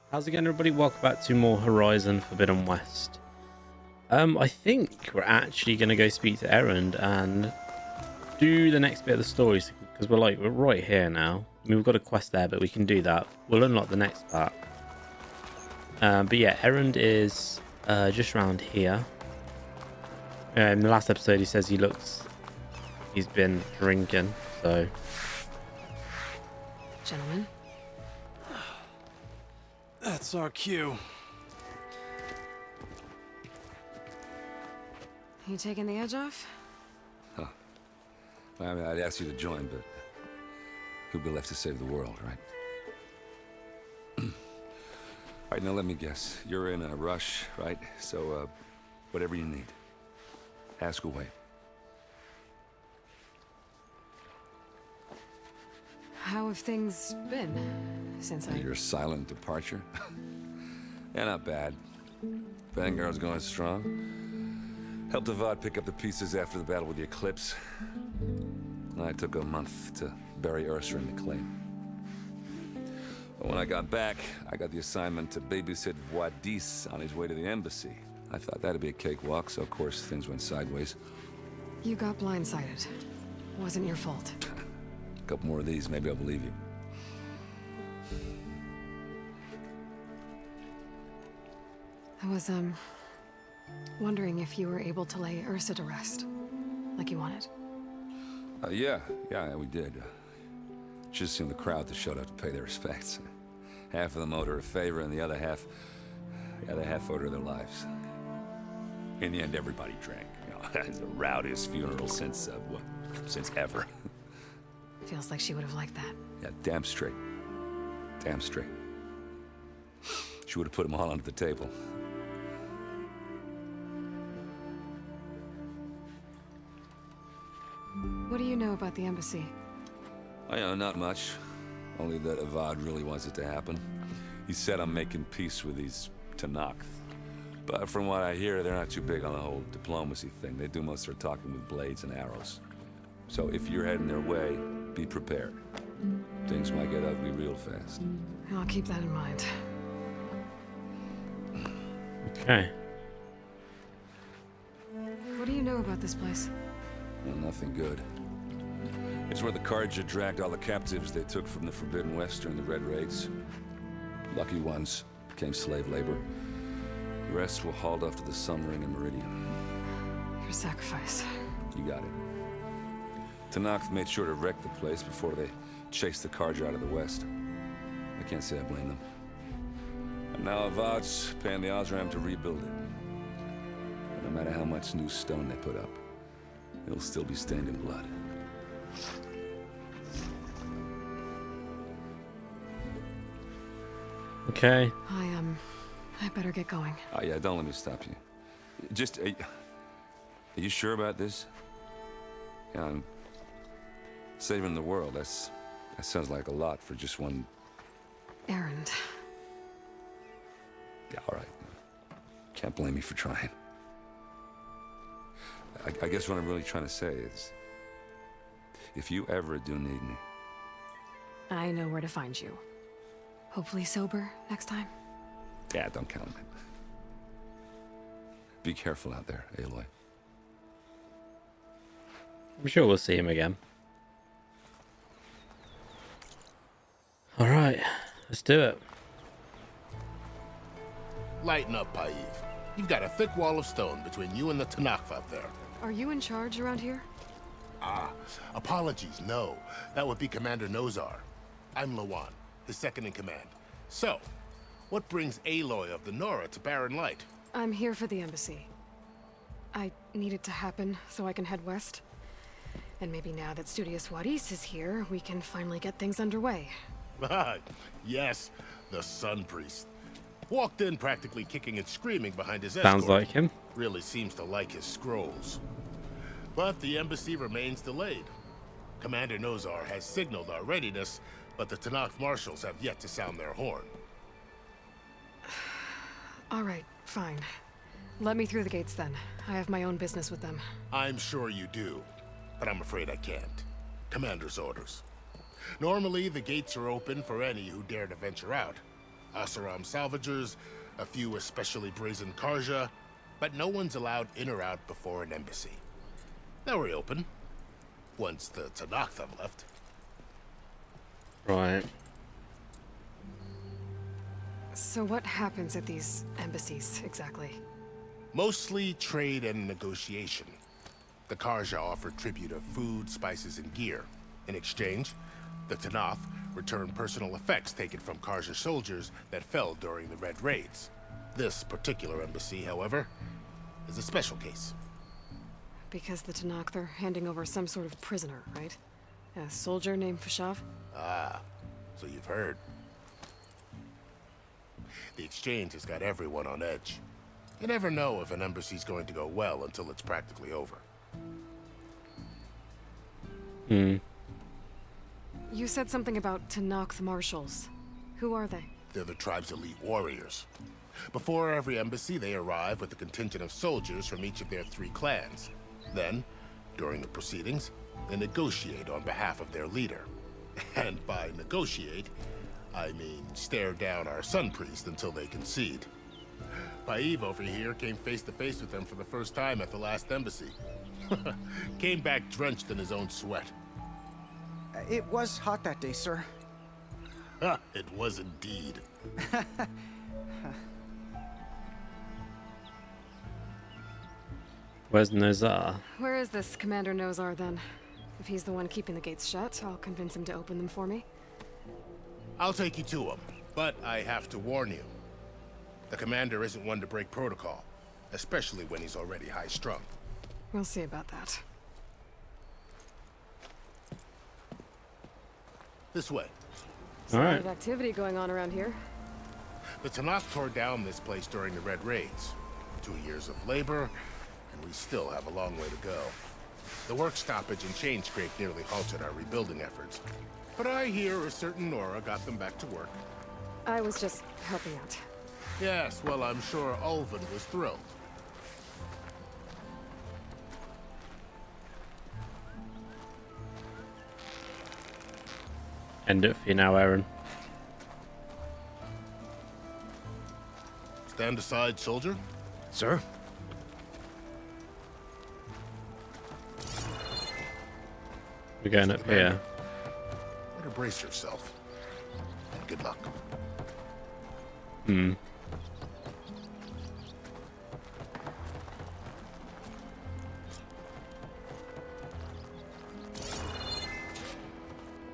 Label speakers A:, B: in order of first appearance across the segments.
A: How's it going, everybody? Welcome back to more Horizon Forbidden West. I think we're actually going to go speak to Erend and do the next bit of the story because we're right here now. I mean, we've got a quest there, but we can do that. We'll unlock the next part. But yeah, Erend is just around here. In the last episode, he says he's been drinking, so.
B: Gentlemen.
C: That's our cue.
B: You taking the edge off?
D: Huh. I mean, I'd ask you to join, but who'd be left to save the world, right? All right, now let me guess. You're in a rush, right? So, whatever you need, ask away.
B: How have things been since
D: Your silent departure? Yeah, not bad. Vanguard's going strong. Helped Avad pick up the pieces after the battle with the Eclipse. I took a month to bury Ursa in the claim. But when I got back, I got the assignment to babysit Wadis on his way to the embassy. I thought that'd be a cakewalk, so of course things went sideways.
B: You got blindsided. Wasn't your fault.
D: A couple more of these, maybe I'll believe you.
B: I was, wondering if you were able to lay Ursa to rest, like you wanted.
D: Yeah, we did. Just seemed the crowd that showed up to pay their respects. Half of them owed her a favor, and the other half owed her their lives. In the end, everybody drank. You know, it's the rowdiest funeral since ever.
B: Feels like she would have liked that.
D: Yeah, damn straight. Damn straight. She would have put them all under the table.
B: What do you know about the embassy?
D: I know, not much. Only that Avad really wants it to happen. He said I'm making peace with these Tanakh. But from what I hear, they're not too big on the whole diplomacy thing. They do most of their talking with blades and arrows. So if you're heading their way, be prepared. Things might get ugly real fast.
B: I'll keep that in mind.
A: Okay.
B: What do you know about this place?
D: Well, nothing good. It's where the Carja dragged all the captives they took from the Forbidden West during the Red Raids. Lucky ones became slave labor. The rest were hauled off to the Sun Ring and Meridian.
B: Your sacrifice.
D: You got it. Tanakh made sure to wreck the place before they chased the Carja out of the West. I can't say I blame them. And now Avad's paying the Osram to rebuild it. And no matter how much new stone they put up, it'll still be stained in blood.
A: Okay.
B: I better get going.
D: Oh yeah, don't let me stop you. Just, are you sure about this? Yeah, I'm saving the world. That sounds like a lot for just one.
B: Erend.
D: Yeah, all right. Can't blame me for trying. I guess what I'm really trying to say is, if you ever do need me,
B: I know where to find you. Hopefully sober next time.
D: yeah, don't count on it. Be careful out there, Aloy.
A: I'm sure we'll see him again. Alright, let's do it.
E: Lighten up, Paiv. You've got a thick wall of stone between you and the Tanakh up there.
B: Are you in charge around here?
E: Apologies, no. That would be Commander Nozar. I'm Lawan, his second in command. So, what brings Aloy of the Nora to Barren Light?
B: I'm here for the embassy. I need it to happen so I can head west. And maybe now that Studious Wadis is here, we can finally get things underway.
E: Yes, the Sun Priest. Walked in practically kicking and screaming behind his
A: Sounds
E: escort.
A: like him.
E: Really seems to like his scrolls. But the embassy remains delayed. Commander Nozar has signaled our readiness, but the Tanakh marshals have yet to sound their horn.
B: All right, fine. Let me through the gates then. I have my own business with them.
E: I'm sure you do, but I'm afraid I can't. Commander's orders. Normally, the gates are open for any who dare to venture out. Asaram salvagers, a few especially brazen Karja, but no one's allowed in or out before an embassy. They'll reopen once the Tanakh have left.
A: Right.
B: So what happens at these embassies, exactly?
E: Mostly trade and negotiation. The Karja offer tribute of food, spices, and gear. In exchange, the Tanakh return personal effects taken from Karja soldiers that fell during the Red Raids. This particular embassy, however, is a special case.
B: Because the Tanakh, they're handing over some sort of prisoner, right? A soldier named Fashav?
E: Ah, so you've heard. The exchange has got everyone on edge. You never know if an embassy's going to go well until it's practically over.
A: Hmm.
B: You said something about Tanakh marshals. Who are they?
E: They're the tribe's elite warriors. Before every embassy, they arrive with a contingent of soldiers from each of their 3 clans. Then, during the proceedings, they negotiate on behalf of their leader. And by negotiate, I mean stare down our sun priest until they concede. Paiv over here came face to face with them for the first time at the last embassy. Came back drenched in his own sweat.
F: It was hot that day, sir.
E: It was indeed.
A: Where's Nozar?
B: Where is this Commander Nozar, then? If he's the one keeping the gates shut, I'll convince him to open them for me.
E: I'll take you to him, but I have to warn you. The commander isn't one to break protocol, especially when he's already high-strung.
B: We'll see about that.
E: This way.
A: All
B: A lot
A: right.
B: of activity going on around here.
E: The Tanakh tore down this place during the Red Raids. 2 years of labor, and we still have a long way to go. The work stoppage and chain scrape nearly halted our rebuilding efforts. But I hear a certain Nora got them back to work.
B: I was just helping out.
E: Yes, well, I'm sure Ulvin was thrilled.
A: End it for you now, Aaron.
E: Stand aside, soldier.
C: Sir?
A: We're going up here.
E: Better brace yourself. And good luck.
A: Hmm.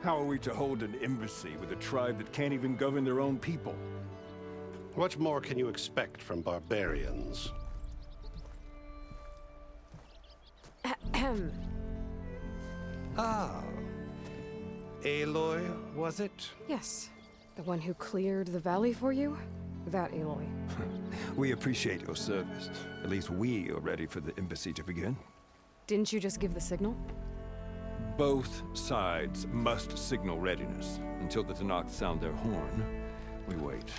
G: How are we to hold an embassy with a tribe that can't even govern their own people?
H: What more can you expect from barbarians?
B: Ahem.
H: Ah. Aloy, was it?
B: Yes. The one who cleared the valley for you? That Aloy.
G: We appreciate your service. At least we are ready for the embassy to begin.
B: Didn't you just give the signal?
G: Both sides must signal readiness. Until the Tanakh sound their horn, we wait.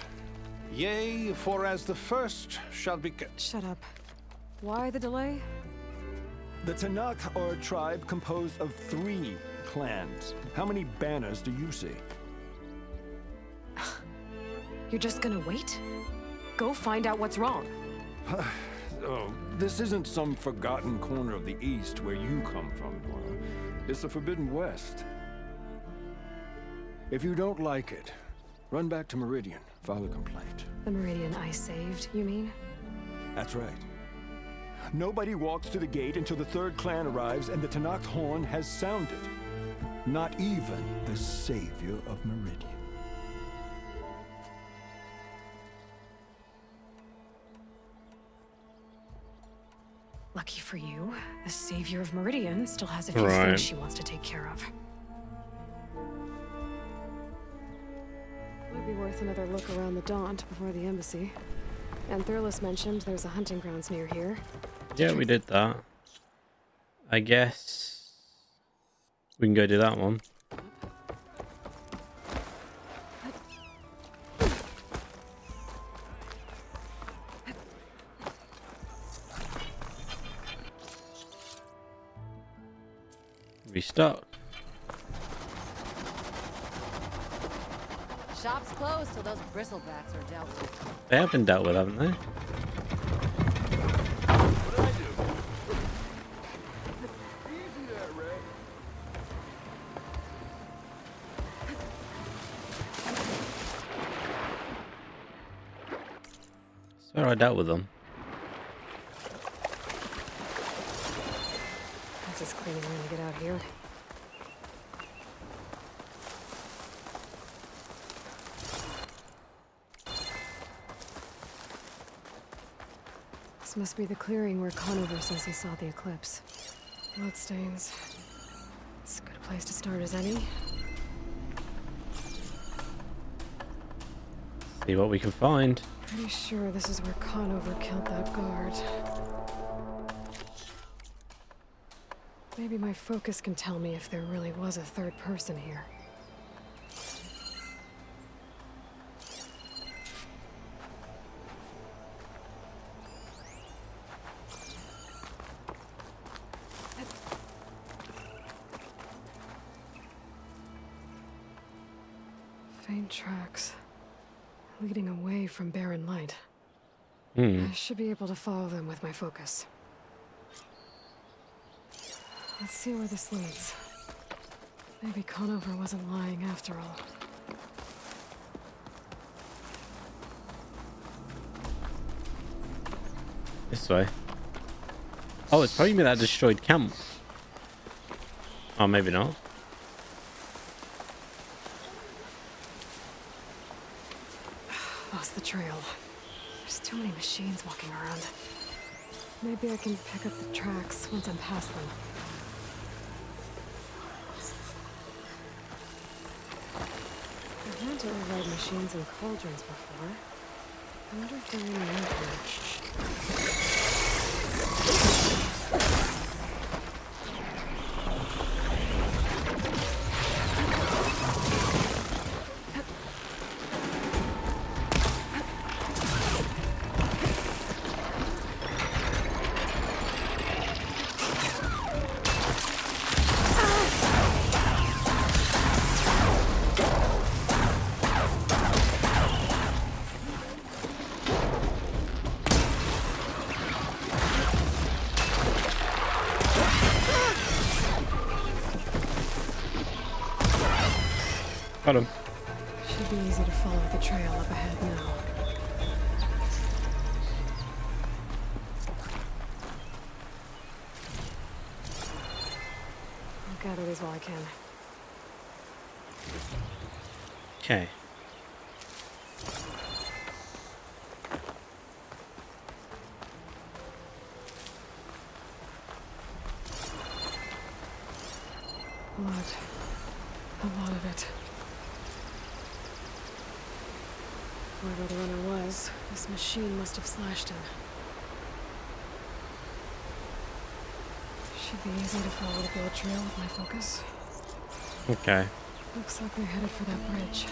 H: Yea, for as the first shall be...
B: Shut up. Why the delay?
G: The Tanakh are a tribe composed of 3 clans. How many banners do you see?
B: You're just gonna wait? Go find out what's wrong.
G: Oh, this isn't some forgotten corner of the East where you come from, Nora. It's the Forbidden West. If you don't like it, run back to Meridian, file a complaint.
B: The Meridian I saved, you mean?
G: That's right. Nobody walks to the gate until the 3rd clan arrives and the Tanakh horn has sounded. Not even the savior of Meridian.
B: Lucky for you, the savior of Meridian still has a few
A: Right.
B: things she wants to take care of. Might be worth another look around the Daunt before the embassy. And Thurles mentioned there's a hunting grounds near here.
A: Yeah, we did that. I guess we can go do that one. Restock.
I: shop's closed till those bristlebacks are dealt with.
A: They have been dealt with, haven't they? Swear I dealt with them.
B: This is cleaning room to get out here. This must be the clearing where Conover says he saw the eclipse. Bloodstains. It's a good place to start as any.
A: See what we can find.
B: Pretty sure this is where Conover killed that guard. Maybe my focus can tell me if there really was a third person here. Faint tracks leading away from barren light. I should be able to follow them with my focus. Let's see where this leads. Maybe Conover wasn't lying after all.
A: This way. Oh, it's probably that destroyed camp. Oh, maybe not.
B: Lost the trail. There's too many machines walking around. Maybe I can pick up the tracks once I'm past them. I've had to override machines and cauldrons before. I wonder if they're any more here.
A: Got him.
B: Should be easy to follow the trail up ahead now. I'll gather these while I can.
A: Okay.
B: Blood. A lot of it. Wherever the runner was, this machine must have slashed him. Should be easy to follow the blood trail with my focus.
A: Okay.
B: Looks like they're headed for that bridge.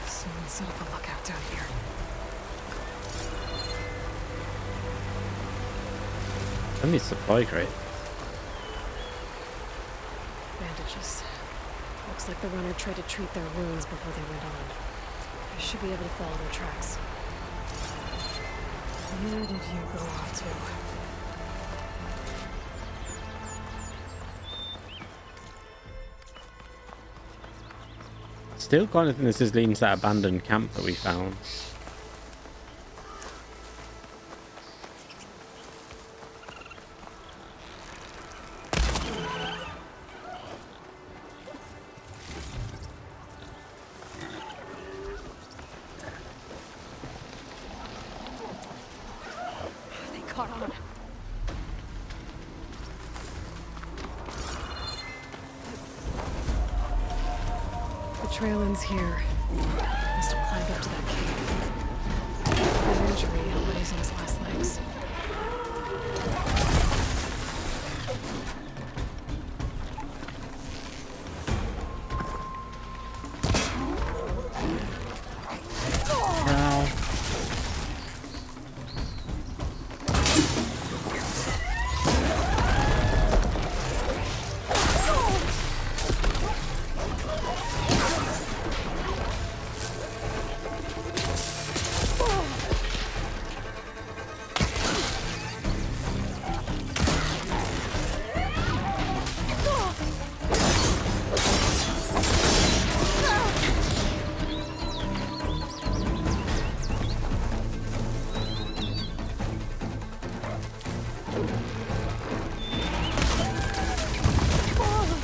B: Someone set up a lookout down here.
A: I need supply crate.
B: Bandages. Looks like the runner tried to treat their wounds before they went on. I should be able to follow their tracks. Where did you go off to?
A: Still kind of think this is leading to that abandoned camp that we found.
B: They caught on. The trail ends here. Must have climbed up to that cave. That injury held what he's on his last legs.
A: Wow.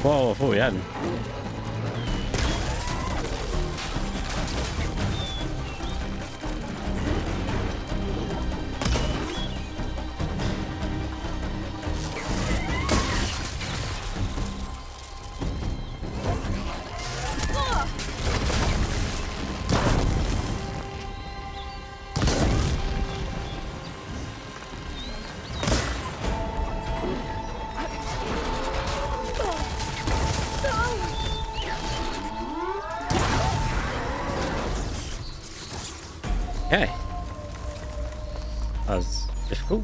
A: Whoa, I thought we hadn't. Okay. That was difficult.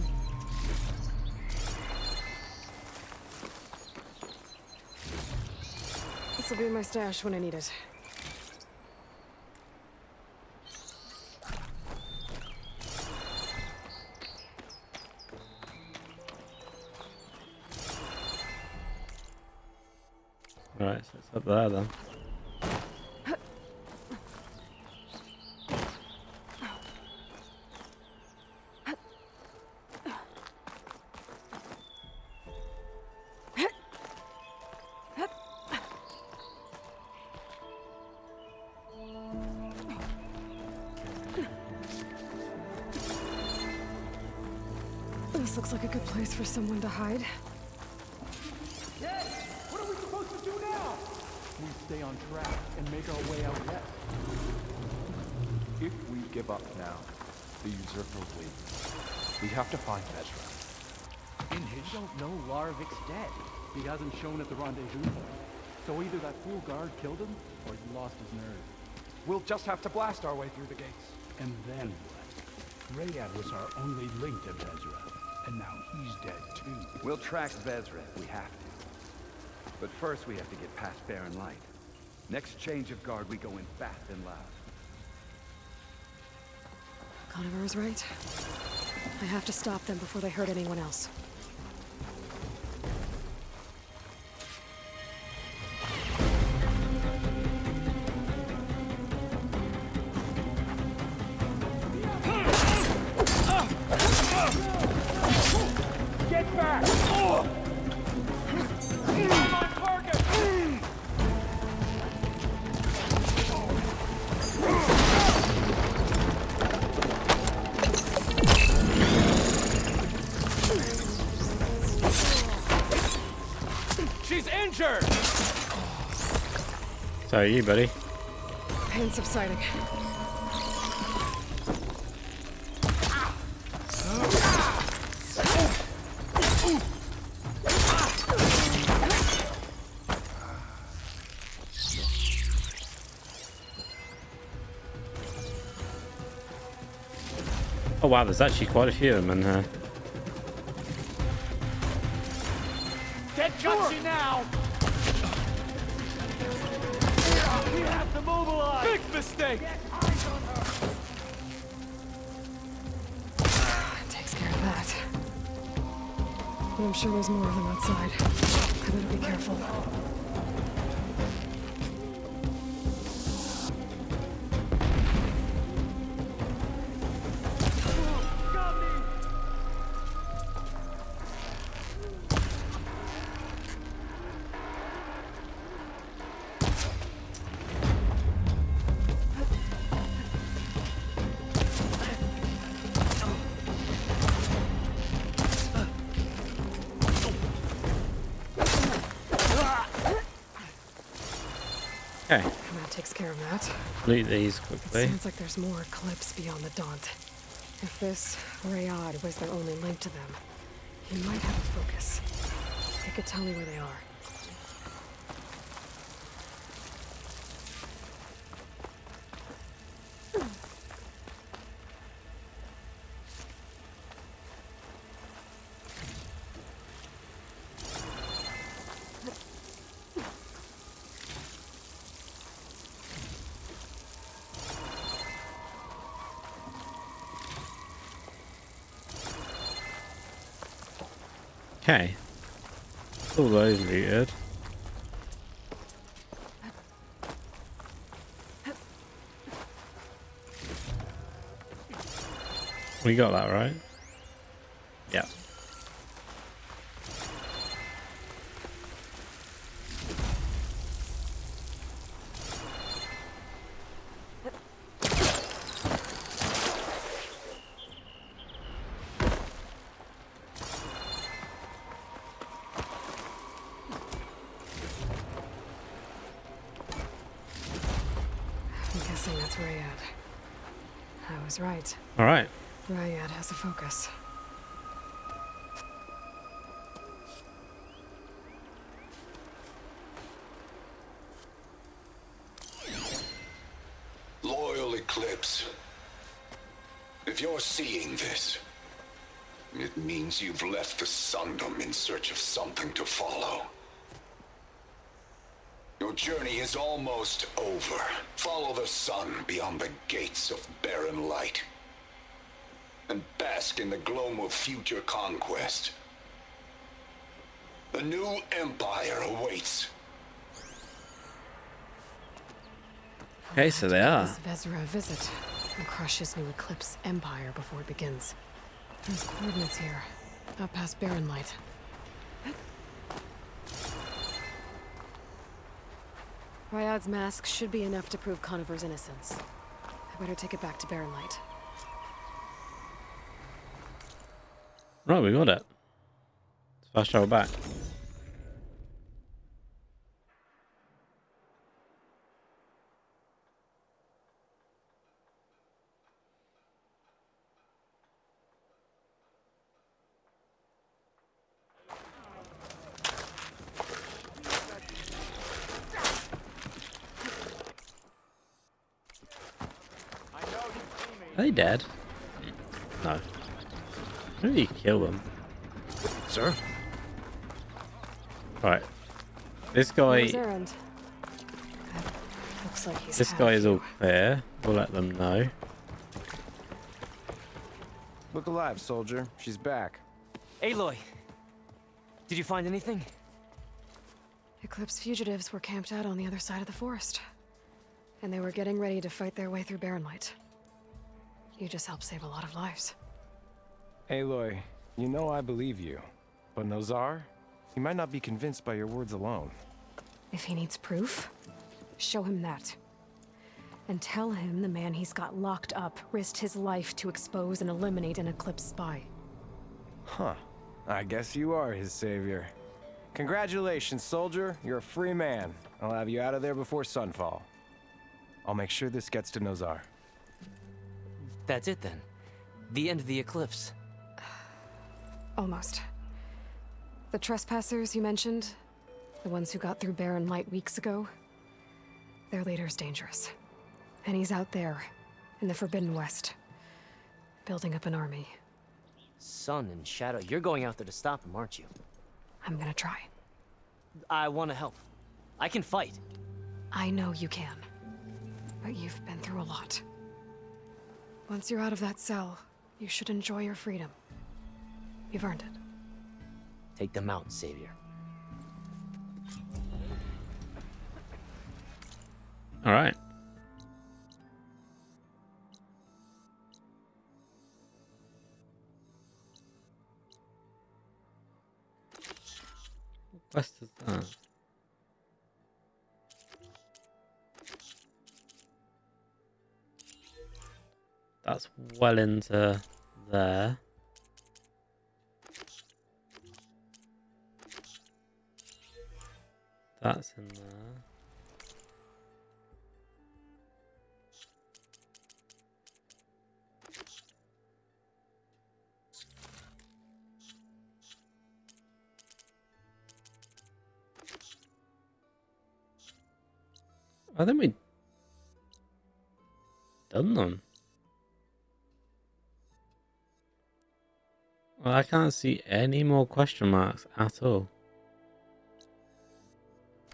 B: This will be in my stash when I need it.
A: Right, so it's up there then.
B: This looks like a good place for someone to hide.
G: What are we supposed to do now? We stay on track and make our way out west. If we give up now, the usurper wins. We have to find Ezra.
J: And we don't know Larvik's dead. He hasn't shown at the rendezvous point. So either that fool guard killed him, or he lost his nerve.
G: We'll just have to blast our way through the gates.
J: And then what? Rayad was our only link to Ezra. And now he's dead too.
K: We'll track Vezra if we have to. But first we have to get past Barren Light. Next change of guard, we go in fast and loud.
B: Conover is right. I have to stop them before they hurt anyone else.
G: Get back! I'm on target! She's injured!
A: So are you, buddy?
B: Pain subsiding.
A: Oh wow, there's actually quite a few of them in here.
G: Get gutsy now! We have to mobilize! Big mistake!
B: Takes care of that. But I'm sure there's more of them outside. I better be careful.
A: Okay,
B: That takes care of that.
A: loot these
B: It
A: quickly.
B: sounds like there's more clips beyond the Daunt. If this Rayad was their only link to them, he might have a focus. They could tell me where they are.
A: Okay. All those looted. We got that right? Yeah.
B: guessing that's Ryad. I was right.
A: All right.
B: Ryad has a focus.
L: Loyal Eclipse. If you're seeing this, it means you've left the Sundom in search of something to follow. Your journey is almost over. Follow the sun beyond the gates of barren light, and bask in the glow of future conquest. A new empire awaits.
A: Okay, so they are.
B: This Vezra a visit and crush his new Eclipse empire before it begins. There's coordinates here, up past Barren Light. Ryad's mask should be enough to prove Conover's innocence. I better take it back to Barren Light.
A: Right, we got it. Let's fast travel back. Are they dead? No. Maybe you kill them.
C: Sir?
A: Right. This guy.
B: His errand. Looks like he's
A: This
B: had
A: guy
B: a
A: is all
B: few.
A: clear. We'll let them know.
F: Look alive, soldier. She's back.
M: Aloy, did you find anything?
B: Eclipse fugitives were camped out on the other side of the forest. And they were getting ready to fight their way through Barren Light. You just helped save a lot of lives.
N: Aloy, you know I believe you. But Nozar, he might not be convinced by your words alone.
B: If he needs proof, show him that. And tell him the man he's got locked up risked his life to expose and eliminate an Eclipse spy.
N: Huh. I guess you are his savior. Congratulations, soldier. You're a free man. I'll have you out of there before sunfall. I'll make sure this gets to Nozar.
M: That's it then. The end of the eclipse.
B: Almost. The trespassers you mentioned, the ones who got through Barren Light weeks ago, their leader's dangerous. And he's out there, in the Forbidden West, building up an army.
M: Sun and Shadow, you're going out there to stop him, aren't you?
B: I'm gonna try.
M: I want to help. I can fight.
B: I know you can. But you've been through a lot. Once you're out of that cell, you should enjoy your freedom. You've earned it.
M: Take them out, Savior.
A: All right. What quest is that? That's well into there. That's in there. I think we done them. Well, I can't see any more question marks at all.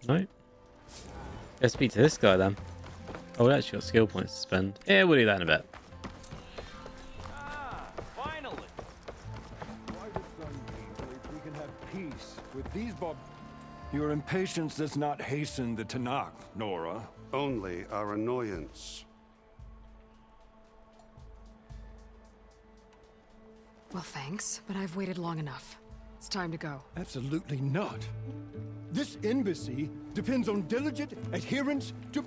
A: Nope. Let's speak to this guy then. Oh, we actually got skill points to spend. Yeah, we'll do that in a bit.
J: Finally!
G: Why the sun so we can have peace with these Your impatience does not hasten the Tanakh, Nora.
H: Only our annoyance.
B: Well, thanks, but I've waited long enough. It's time to go.
G: Absolutely not. This embassy depends on diligent adherence to...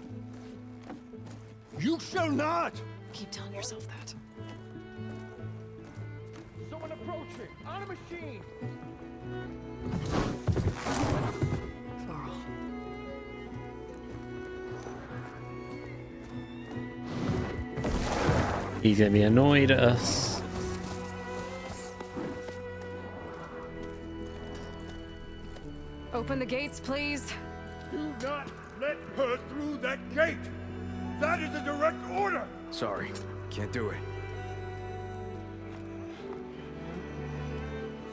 G: You shall not!
B: Keep telling yourself that.
J: Someone approaching! On a machine!
A: He's gonna be annoyed at us.
B: Open the gates, please.
O: Do not let her through that gate! That is a direct order!
F: Sorry, can't do it.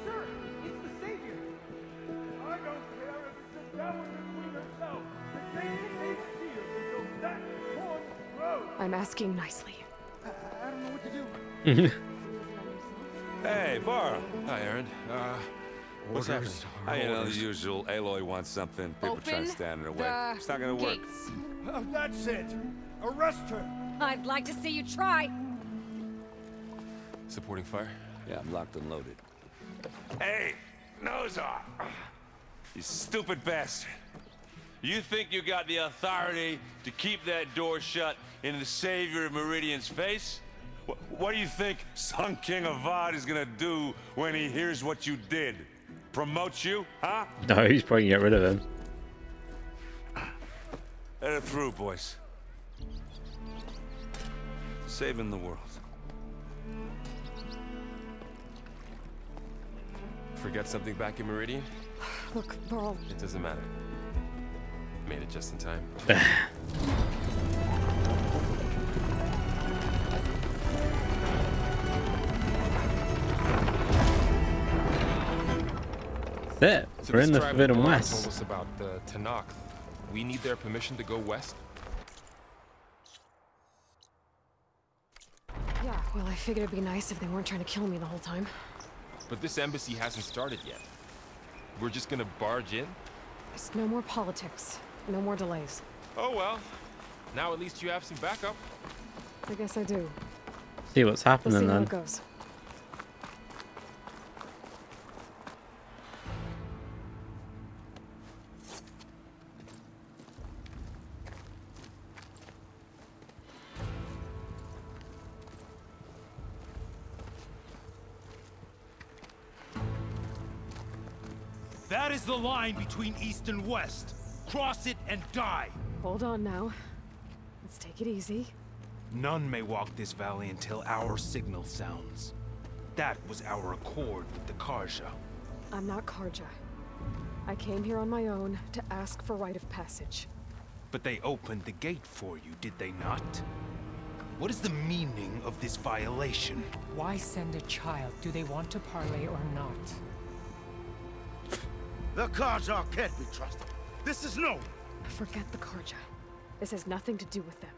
O: Sir, it's the Savior! I don't care if it's the devil between herself. The gate remains sealed until that horn grows.
B: I'm asking nicely.
O: I don't know what to do.
D: Hey, Varl.
P: Hi, Aaron. What's happening?
D: You know, the usual. Aloy wants something. People trying to stand in her way. It's not gonna work.
O: That's it. Arrest her.
I: I'd like to see you try.
P: Supporting fire?
D: Yeah, I'm locked and loaded. Hey, nose off! You stupid bastard. You think you got the authority to keep that door shut in the Savior of Meridian's face? What do you think Sun King Avad is gonna do when he hears what you did? Promote you, huh?
A: No, he's probably gonna get rid of him.
D: Let her through, boys. Saving the world.
P: Forget something back in Meridian?
B: Look, Varl.
P: It doesn't matter. Made it just in time.
A: That's it.
P: So
A: We're in the
P: this tribe
A: Forbidden
P: told
A: West.
P: us about the Tanakh. We need their permission to go west?
B: Yeah, well, I figured it'd be nice if they weren't trying to kill me the whole time.
P: But this embassy hasn't started yet. We're just gonna barge in?
B: Just no more politics. No more delays.
P: Oh well. Now at least you have some backup.
B: I guess I do.
A: See what's
B: We'll
A: happening
B: see how
A: then.
B: it goes.
O: That is the line between East and West. Cross it and die.
B: Hold on now. Let's take it easy.
O: None may walk this valley until our signal sounds. That was our accord with the Karja.
B: I'm not Karja. I came here on my own to ask for rite of passage.
O: But they opened the gate for you, did they not? What is the meaning of this violation?
Q: Why send a child? Do they want to parley or not?
O: The Karja can't be trusted. This is no.
B: Forget the Karja. This has nothing to do with them.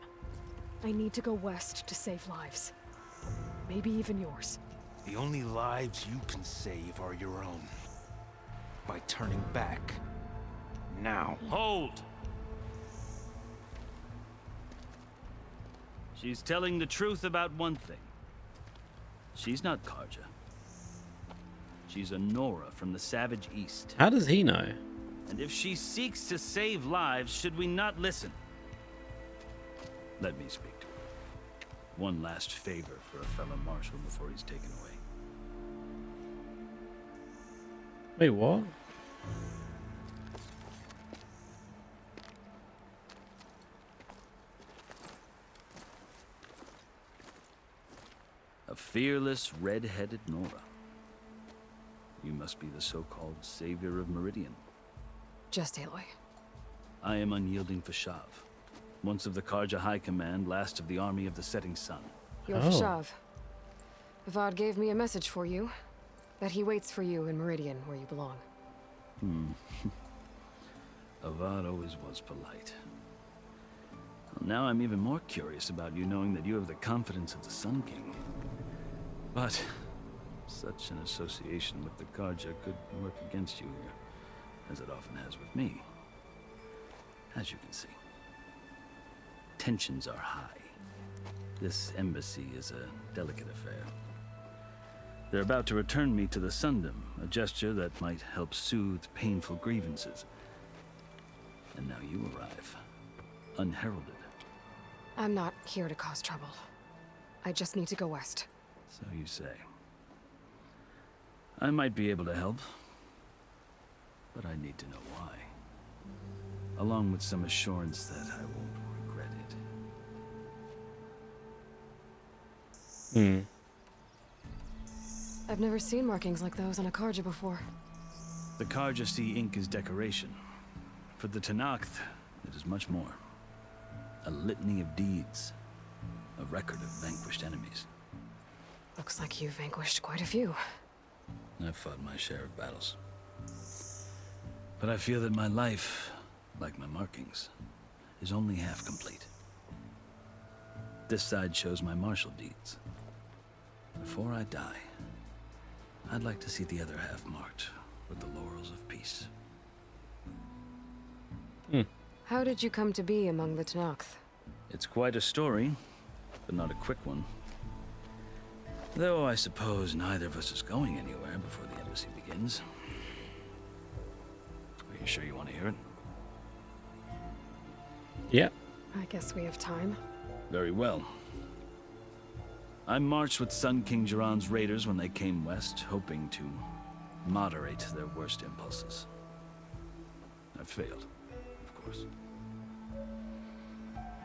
B: I need to go west to save lives. Maybe even yours.
O: The only lives you can save are your own. By turning back. Now.
R: Hold! She's telling the truth about one thing. She's not Karja. She's a Nora from the Savage East.
A: How does he know?
R: And if she seeks to save lives, should we not listen? Let me speak to her. One last favor for a fellow marshal before he's taken away.
A: Wait, what?
R: A fearless, red-headed Nora. You must be the so-called savior of Meridian.
B: Just Aloy.
R: I am unyielding Fashav. Once of the Karja High Command, last of the army of the Setting Sun.
B: You're Fashav. Avad gave me a message for you. That he waits for you in Meridian, where you belong.
R: Avad always was polite. Well, now I'm even more curious about you knowing that you have the confidence of the Sun King. But such an association with the Karja could work against you here, as it often has with me. As you can see, tensions are high. This embassy is a delicate affair. They're about to return me to the Sundom, a gesture that might help soothe painful grievances. And now you arrive, unheralded.
B: I'm not here to cause trouble. I just need to go west.
R: So you say. I might be able to help, but I need to know why. Along with some assurance that I won't regret it.
B: I've never seen markings like those on a Karja before.
R: The Karja see ink as decoration. For the Tenakth, it is much more. A litany of deeds. A record of vanquished enemies.
B: Looks like you've vanquished quite a few.
R: I've fought my share of battles. But I feel that my life, like my markings, is only half complete. This side shows my martial deeds. Before I die, I'd like to see the other half marked with the laurels of peace.
B: How did you come to be among the Tenakth?
R: It's quite a story, but not a quick one. Though I suppose neither of us is going anywhere before the embassy begins. Are you sure you want to hear it?
A: Yeah.
B: I guess we have time.
R: Very well. I marched with Sun King Jiran's raiders when they came west, hoping to moderate their worst impulses. I failed, of course.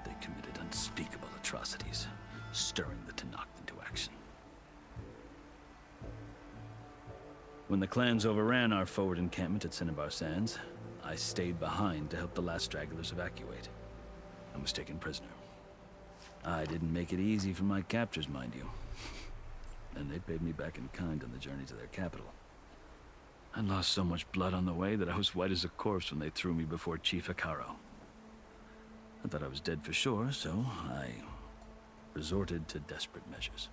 R: They committed unspeakable atrocities, stirring the Tenakth into action. When the clans overran our forward encampment at Cinnabar Sands, I stayed behind to help the last stragglers evacuate. I was taken prisoner. I didn't make it easy for my captors, mind you. And they paid me back in kind on the journey to their capital. I lost so much blood on the way that I was white as a corpse when they threw me before Chief Hekarro. I thought I was dead for sure, so I resorted to desperate measures.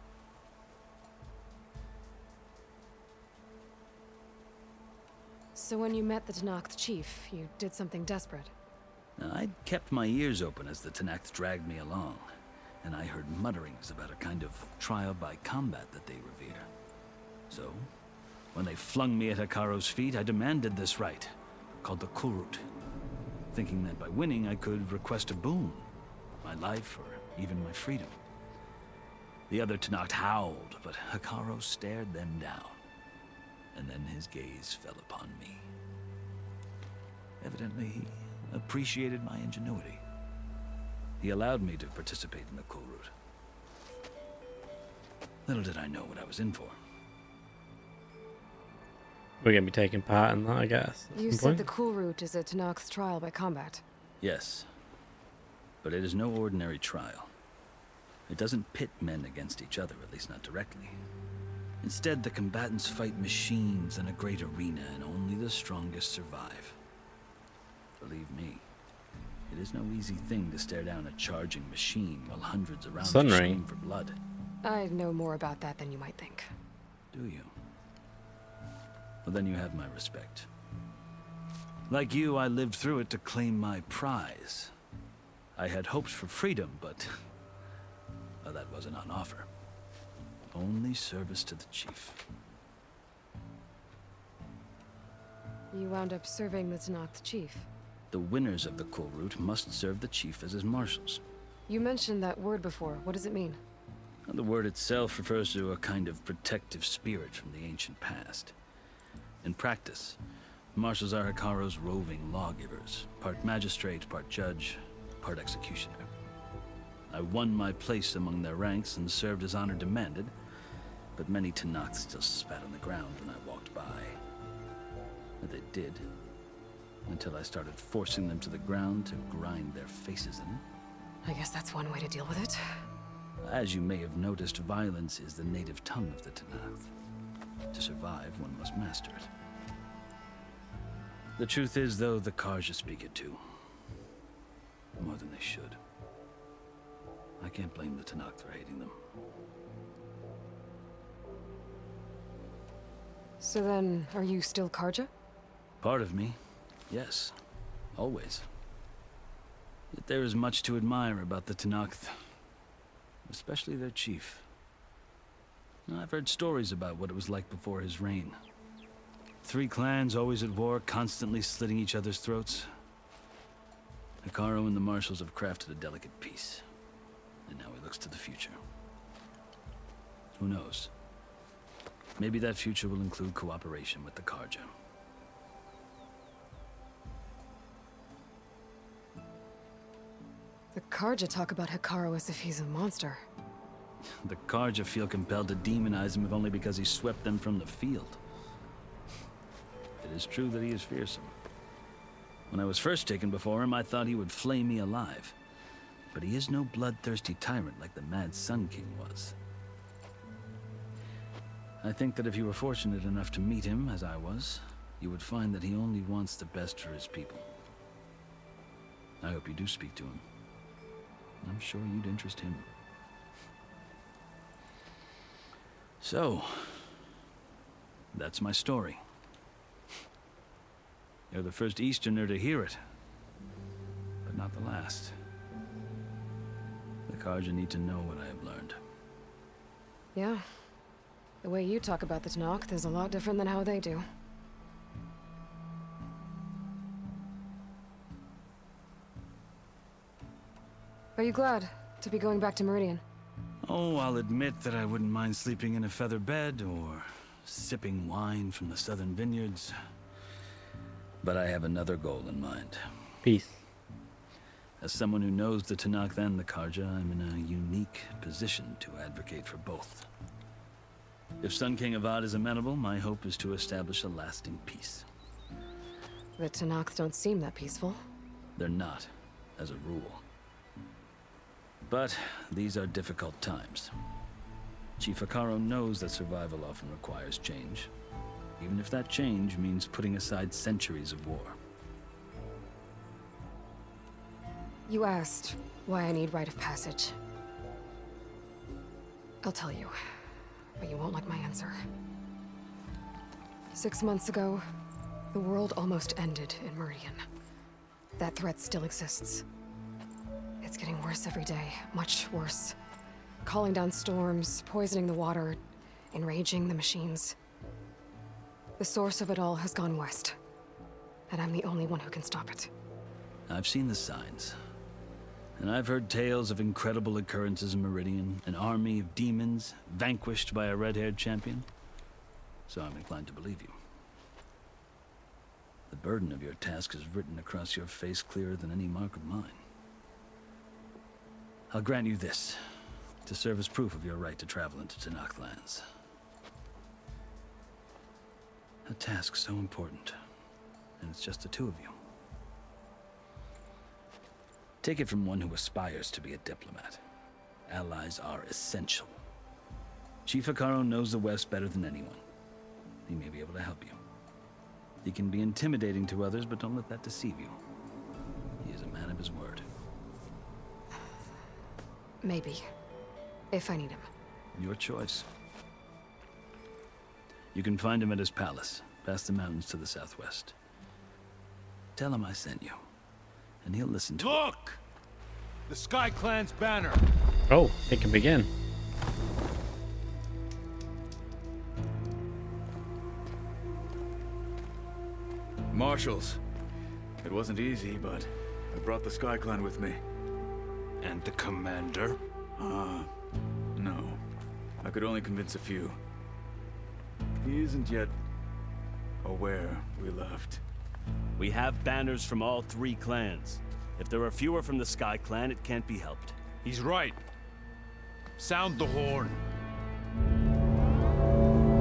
B: So when you met the Tenakth chief, you did something desperate?
R: I'd kept my ears open as the Tenakth dragged me along, and I heard mutterings about a kind of trial by combat that they revere. So, when they flung me at Hekarro's feet, I demanded this right, called the Kulrut, thinking that by winning I could request a boon, my life or even my freedom. The other Tenakth howled, but Hekarro stared them down, and then his gaze fell upon me. Evidently, he appreciated my ingenuity. He allowed me to participate in the Kulrut. Little did I know what I was in for.
A: We're going to be taking part in that, I guess.
B: You said the Kulrut is a Tenakth trial by combat.
R: Yes, but it is no ordinary trial. It doesn't pit men against each other, at least not directly. Instead, the combatants fight machines in a great arena, and only the strongest survive. Believe me, it is no easy thing to stare down a charging machine while hundreds around you scream for blood.
B: I know more about that than you might think.
R: Do you? Well, then you have my respect. Like you, I lived through it to claim my prize. I had hopes for freedom, but well, that wasn't on offer. Only service to the chief.
B: You wound up serving the Tenakth chief.
R: The winners of the Kulrut must serve the chief as his marshals.
B: You mentioned that word before. What does it mean?
R: The word itself refers to a kind of protective spirit from the ancient past. In practice, marshals are Hekarro's roving lawgivers, part magistrate, part judge, part executioner. I won my place among their ranks and served as honor demanded, but many Tenakth still spat on the ground when I walked by. But they did, until I started forcing them to the ground to grind their faces in.
B: I guess that's one way to deal with it.
R: As you may have noticed, violence is the native tongue of the Tenakth. To survive, one must master it. The truth is, though, the Karja speak it too. More than they should. I can't blame the Tenakth for hating them.
B: So then, are you still Karja?
R: Part of me, yes. Always. Yet there is much to admire about the Tenakth. Especially their chief. I've heard stories about what it was like before his reign. 3 clans always at war, constantly slitting each other's throats. Hekarro and the marshals have crafted a delicate peace. And now he looks to the future. Who knows? Maybe that future will include cooperation with the Karja.
B: The Karja talk about Hekarro as if he's a monster.
R: The Karja feel compelled to demonize him if only because he swept them from the field. It is true that he is fearsome. When I was first taken before him, I thought he would flay me alive. But he is no bloodthirsty tyrant like the Mad Sun King was. I think that if you were fortunate enough to meet him, as I was, you would find that he only wants the best for his people. I hope you do speak to him. I'm sure you'd interest him. So, that's my story. You're the first Easterner to hear it, but not the last. The Karja need to know what I have learned.
B: Yeah. The way you talk about the Tenakth is a lot different than how they do. Are you glad to be going back to Meridian?
R: Oh, I'll admit that I wouldn't mind sleeping in a feather bed or sipping wine from the southern vineyards. But I have another goal in mind.
A: Peace.
R: As someone who knows the Tenakth and the Karja, I'm in a unique position to advocate for both. If Sun King Avad is amenable, my hope is to establish a lasting peace.
B: The Tenakth don't seem that peaceful.
R: They're not, as a rule. But these are difficult times. Chief Akaro knows that survival often requires change, even if that change means putting aside centuries of war.
B: You asked why I need rite of passage. I'll tell you, but you won't like my answer. 6 months ago, the world almost ended in Meridian. That threat still exists. It's getting worse every day, much worse. Calling down storms, poisoning the water, enraging the machines. The source of it all has gone west, and I'm the only one who can stop it.
R: I've seen the signs, and I've heard tales of incredible occurrences in Meridian, an army of demons vanquished by a red-haired champion. So I'm inclined to believe you. The burden of your task is written across your face clearer than any mark of mine. I'll grant you this, to serve as proof of your right to travel into Tenakth lands. A task so important, and it's just the two of you. Take it from one who aspires to be a diplomat. Allies are essential. Chief Akaro knows the West better than anyone. He may be able to help you. He can be intimidating to others, but don't let that deceive you. He is a man of his word.
B: Maybe. If I need him.
R: Your choice. You can find him at his palace, past the mountains to the southwest. Tell him I sent you, and he'll listen to
C: Look! The Sky Clan's banner!
A: Oh, it can begin.
F: Marshals. It wasn't easy, but I brought the Sky Clan with me.
C: And the commander?
F: No. I could only convince a few. He isn't yet aware we left.
S: We have banners from all 3 clans. If there are fewer from the Sky Clan, it can't be helped.
C: He's right. Sound the horn.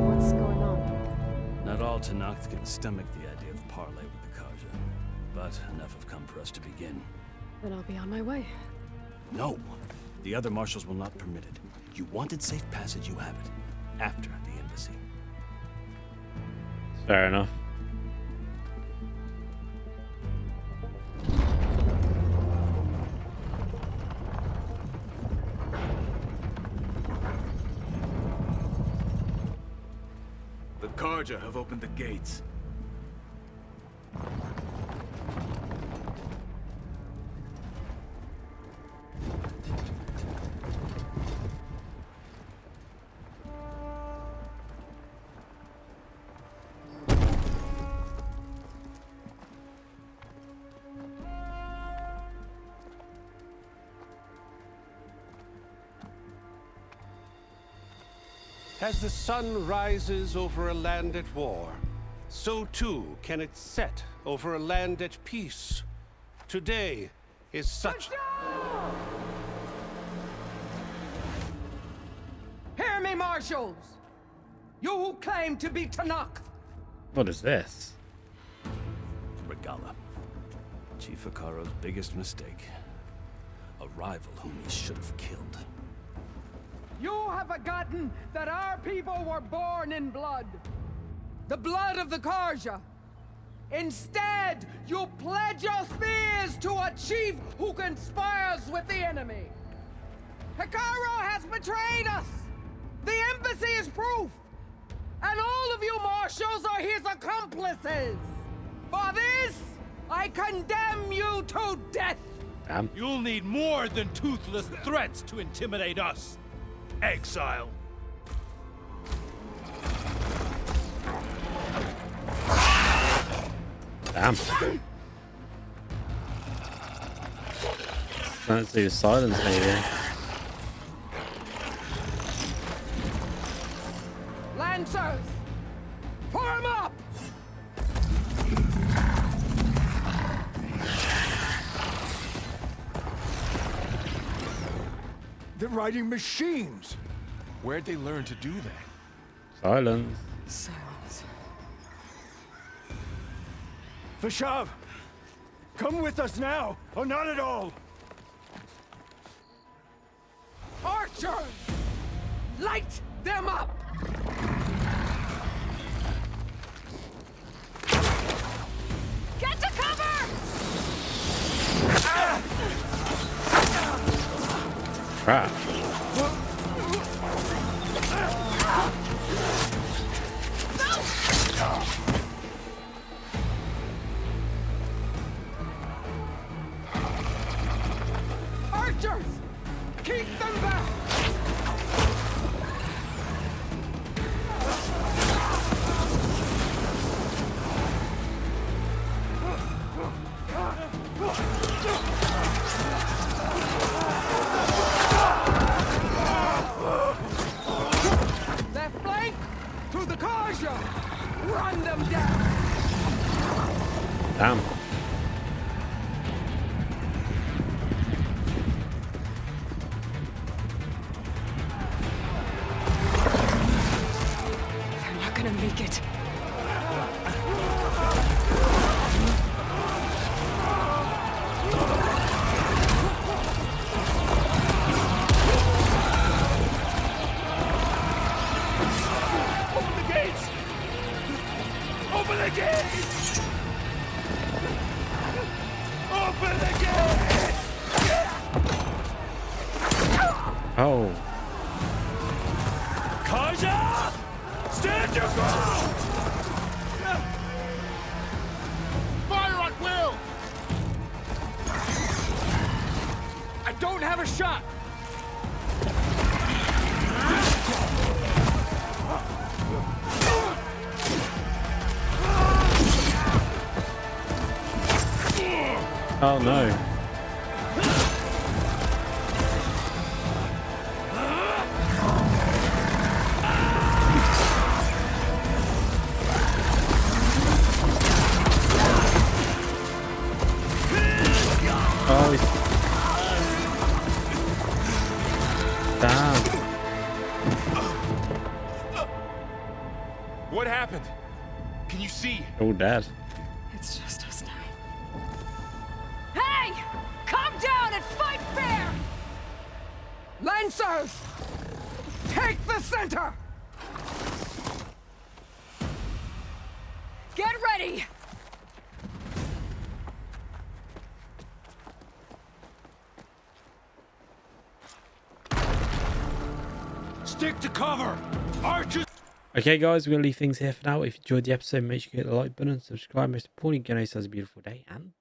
B: What's going on?
R: Not all Tenakth can stomach the idea of parley with the Karja, but enough have come for us to begin.
B: Then I'll be on my way.
S: No. The other marshals will not permit it. You wanted safe passage, you have it. After the embassy.
A: Fair enough.
F: The Karja have opened the gates.
H: As the sun rises over a land at war, so too can it set over a land at peace. Today is such...
O: hear me, marshals? You who claim to be Tanakh.
A: What is this?
R: Regalla. Chief Hikaru's biggest mistake. A rival whom he should have killed.
O: You have forgotten that our people were born in blood. The blood of the Karja. Instead, you pledge your spears to a chief who conspires with the enemy. Hikaru has betrayed us! The embassy is proof! And all of you marshals are his accomplices! For this, I condemn you to death!
A: Damn.
C: You'll need more than toothless threats to intimidate us. Exile.
A: Damn. Let's do Sylens maybe.
O: Lancers! Form up!
G: They're riding machines.
P: Where'd they learn to do that?
A: Sylens.
B: Silence.
G: Vashav, come with us now, or not at all.
O: Archers! Light them up!
I: Get to cover!
A: Crap.
O: Archers! Keep them back! Left flank! To the Karja! Run them down!
A: Damn.
B: They're not gonna make it.
C: Open the gates! Open the gates! Open the gates!
A: Oh.
C: Karja! Stand your ground! Fire at will!
O: I don't have a shot!
A: Oh no. Oh, he's... Damn.
P: What happened? Can you see?
A: All dead.
B: It's just us now.
I: Hey! Calm down and fight fair!
O: Lancers! Take the center!
I: Get ready!
C: Stick to cover! Archers!
A: Okay guys, we're going to leave things here for now. If you enjoyed the episode, make sure you hit the like button, subscribe, most importantly, get a beautiful day, and